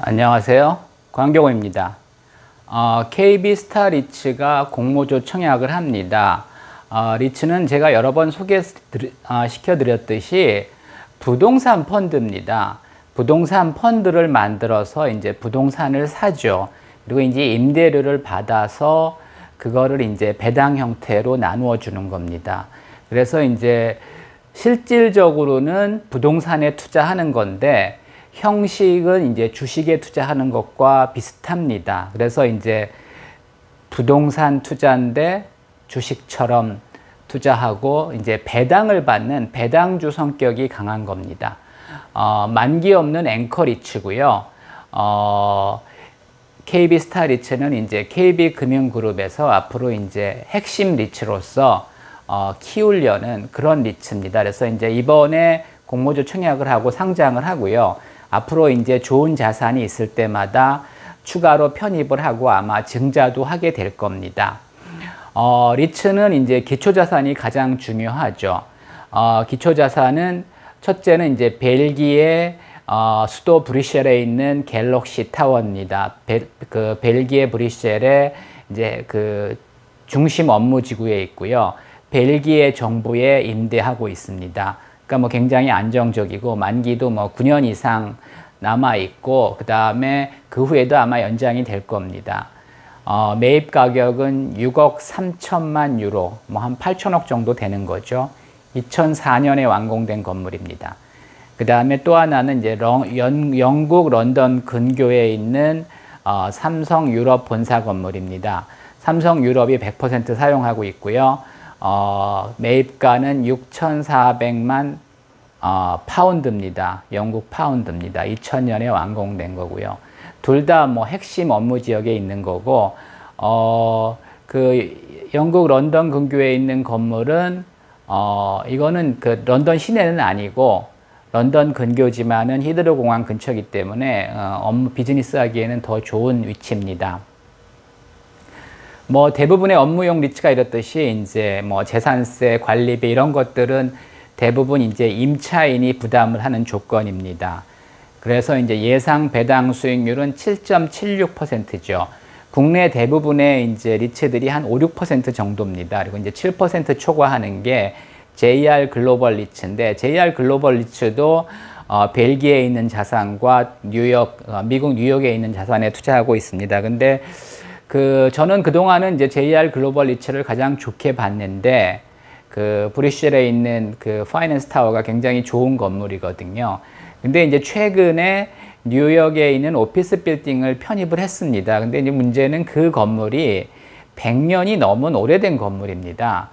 안녕하세요. 광경호입니다. KB 스타리츠가 공모주 청약을 합니다. 리츠는 제가 여러 번 소개시켜 드렸듯이 부동산 펀드입니다. 부동산 펀드를 만들어서 이제 부동산을 사죠. 그리고 이제 임대료를 받아서 그거를 이제 배당 형태로 나누어 주는 겁니다. 그래서 이제 실질적으로는 부동산에 투자하는 건데 형식은 이제 주식에 투자하는 것과 비슷합니다. 그래서 이제 부동산 투자인데 주식처럼 투자하고 이제 배당을 받는 배당주 성격이 강한 겁니다. 만기 없는 앵커 리츠고요. KB 스타 리츠는 이제 KB 금융그룹에서 앞으로 이제 핵심 리츠로서 키우려는 그런 리츠입니다. 그래서 이제 이번에 공모주 청약을 하고 상장을 하고요. 앞으로 이제 좋은 자산이 있을 때마다 추가로 편입을 하고 아마 증자도 하게 될 겁니다. 리츠는 이제 기초자산이 가장 중요하죠. 기초자산은 첫째는 이제 벨기에 수도 브뤼셀에 있는 갤럭시 타워입니다. 벨기에 브뤼셀에 이제 그 중심 업무 지구에 있고요. 벨기에 정부에 임대하고 있습니다. 그러니까 뭐 굉장히 안정적이고 만기도 뭐 9년 이상 남아 있고 그 다음에 그 후에도 아마 연장이 될 겁니다. 매입 가격은 6억 3천만 유로, 뭐 한 8천억 정도 되는 거죠. 2004년에 완공된 건물입니다. 그 다음에 또 하나는 이제 영국 런던 근교에 있는 삼성 유럽 본사 건물입니다. 삼성 유럽이 100% 사용하고 있고요. 매입가는 6,400만 파운드입니다. 영국 파운드입니다. 2000년에 완공된 거고요. 둘 다 뭐 핵심 업무 지역에 있는 거고, 그 영국 런던 근교에 있는 건물은 이거는 그 런던 시내는 아니고 런던 근교지만은 히드로 공항 근처이기 때문에 업무 비즈니스 하기에는 더 좋은 위치입니다. 뭐 대부분의 업무용 리츠가 이렇듯이 이제 뭐 재산세, 관리비 이런 것들은 대부분 이제 임차인이 부담을 하는 조건입니다. 그래서 이제 예상 배당 수익률은 7.76%죠. 국내 대부분의 이제 리츠들이 한 5, 6% 정도입니다. 그리고 이제 7% 초과하는 게 JR 글로벌 리츠인데 JR 글로벌 리츠도 벨기에에 있는 자산과 미국 뉴욕에 있는 자산에 투자하고 있습니다. 근데 저는 그동안은 이제 JR 글로벌 리츠를 가장 좋게 봤는데 그 브뤼셀에 있는 그 파이낸스 타워가 굉장히 좋은 건물이거든요. 근데 이제 최근에 뉴욕에 있는 오피스 빌딩을 편입을 했습니다. 근데 이제 문제는 그 건물이 100년이 넘은 오래된 건물입니다.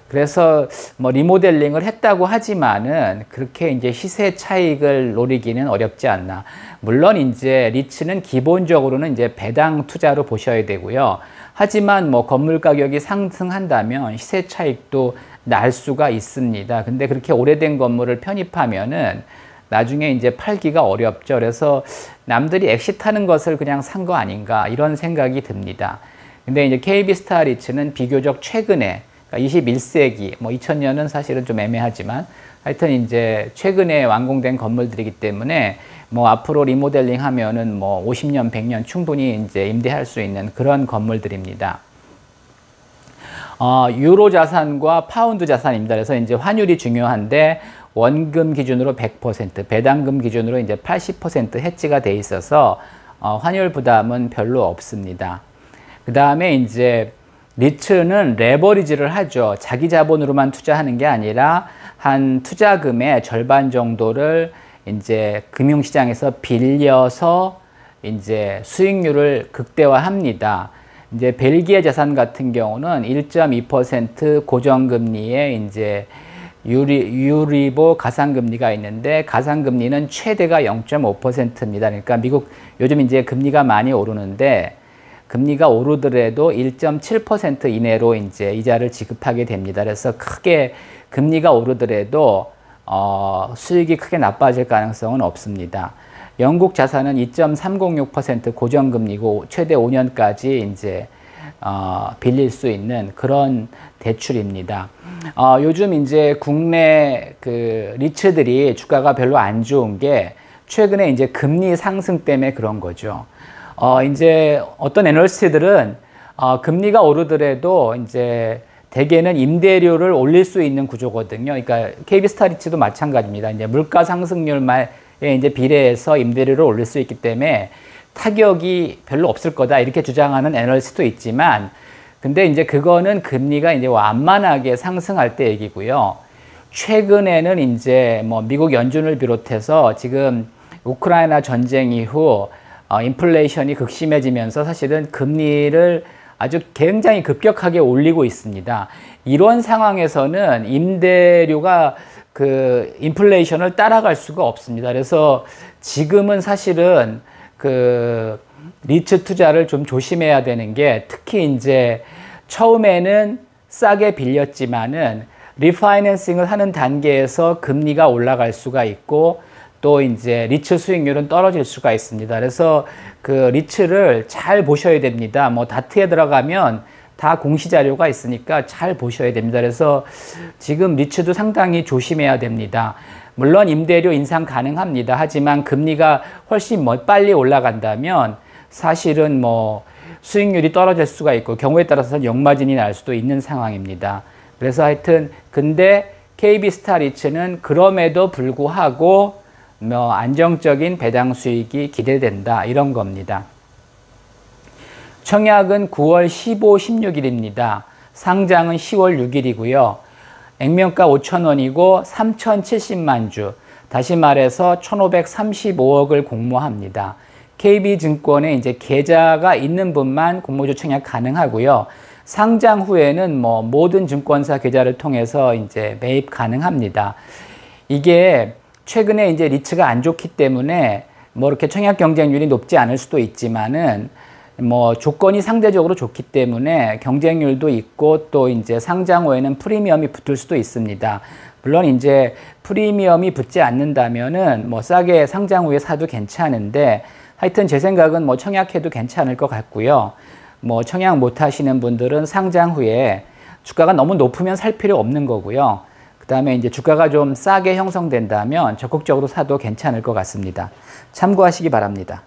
그래서 뭐 리모델링을 했다고 하지만은 그렇게 이제 시세 차익을 노리기는 어렵지 않나. 물론 이제 리츠는 기본적으로는 이제 배당 투자로 보셔야 되고요. 하지만 뭐 건물 가격이 상승한다면 시세 차익도 날 수가 있습니다. 근데 그렇게 오래된 건물을 편입하면은 나중에 이제 팔기가 어렵죠. 그래서 남들이 엑시트하는 것을 그냥 산 거 아닌가 이런 생각이 듭니다. 근데 이제 KB 스타 리츠는 비교적 최근에 21세기, 뭐 2000년은 사실은 좀 애매하지만 하여튼 이제 최근에 완공된 건물들이기 때문에 뭐 앞으로 리모델링 하면은 뭐 50년, 100년 충분히 이제 임대할 수 있는 그런 건물들입니다. 유로 자산과 파운드 자산입니다. 그래서 이제 환율이 중요한데 원금 기준으로 100%, 배당금 기준으로 이제 80% 해지가 돼 있어서 환율 부담은 별로 없습니다. 그 다음에 이제 리츠는 레버리지를 하죠. 자기 자본으로만 투자하는 게 아니라 한 투자금의 절반 정도를 이제 금융시장에서 빌려서 이제 수익률을 극대화합니다. 이제 벨기에 자산 같은 경우는 1.2% 고정금리에 이제 유리보 가상금리가 있는데 가상금리는 최대가 0.5%입니다. 그러니까 미국 요즘 이제 금리가 많이 오르는데 금리가 오르더라도 1.7% 이내로 이제 이자를 지급하게 됩니다. 그래서 크게 금리가 오르더라도 수익이 크게 나빠질 가능성은 없습니다. 영국 자산은 2.306% 고정금리고 최대 5년까지 이제 빌릴 수 있는 그런 대출입니다. 요즘 이제 국내 그 리츠들이 주가가 별로 안 좋은 게 최근에 이제 금리 상승 때문에 그런 거죠. 이제 어떤 애널리스트들은 금리가 오르더라도 이제 대개는 임대료를 올릴 수 있는 구조거든요. 그러니까 KB스타리츠도 마찬가지입니다. 이제 물가 상승률에 이제 비례해서 임대료를 올릴 수 있기 때문에 타격이 별로 없을 거다 이렇게 주장하는 애널리스트도 있지만, 근데 이제 그거는 금리가 이제 완만하게 상승할 때 얘기고요. 최근에는 이제 뭐 미국 연준을 비롯해서 지금 우크라이나 전쟁 이후 인플레이션이 극심해지면서 사실은 금리를 아주 굉장히 급격하게 올리고 있습니다. 이런 상황에서는 임대료가 그 인플레이션을 따라갈 수가 없습니다. 그래서 지금은 사실은 그 리츠 투자를 좀 조심해야 되는 게, 특히 이제 처음에는 싸게 빌렸지만은 리파이낸싱을 하는 단계에서 금리가 올라갈 수가 있고 또 이제 리츠 수익률은 떨어질 수가 있습니다. 그래서 그 리츠를 잘 보셔야 됩니다. 뭐 다트에 들어가면 다 공시 자료가 있으니까 잘 보셔야 됩니다. 그래서 지금 리츠도 상당히 조심해야 됩니다. 물론 임대료 인상 가능합니다. 하지만 금리가 훨씬 빨리 올라간다면 사실은 뭐 수익률이 떨어질 수가 있고 경우에 따라서는 역마진이 날 수도 있는 상황입니다. 그래서 하여튼 근데 KB스타 리츠는 그럼에도 불구하고 뭐 안정적인 배당 수익이 기대된다 이런 겁니다. 청약은 9월 15, 16일입니다. 상장은 10월 6일이고요. 액면가 5,000원이고 3,070만 주, 다시 말해서 1,535억을 공모합니다. KB증권에 이제 계좌가 있는 분만 공모주 청약 가능하고요. 상장 후에는 뭐 모든 증권사 계좌를 통해서 이제 매입 가능합니다. 이게 최근에 이제 리츠가 안 좋기 때문에 뭐 이렇게 청약 경쟁률이 높지 않을 수도 있지만은 뭐 조건이 상대적으로 좋기 때문에 경쟁률도 있고 또 이제 상장 후에는 프리미엄이 붙을 수도 있습니다. 물론 이제 프리미엄이 붙지 않는다면은 뭐 싸게 상장 후에 사도 괜찮은데, 하여튼 제 생각은 뭐 청약해도 괜찮을 것 같고요. 뭐 청약 못 하시는 분들은 상장 후에 주가가 너무 높으면 살 필요 없는 거고요. 그 다음에 이제 주가가 좀 싸게 형성된다면 적극적으로 사도 괜찮을 것 같습니다. 참고하시기 바랍니다.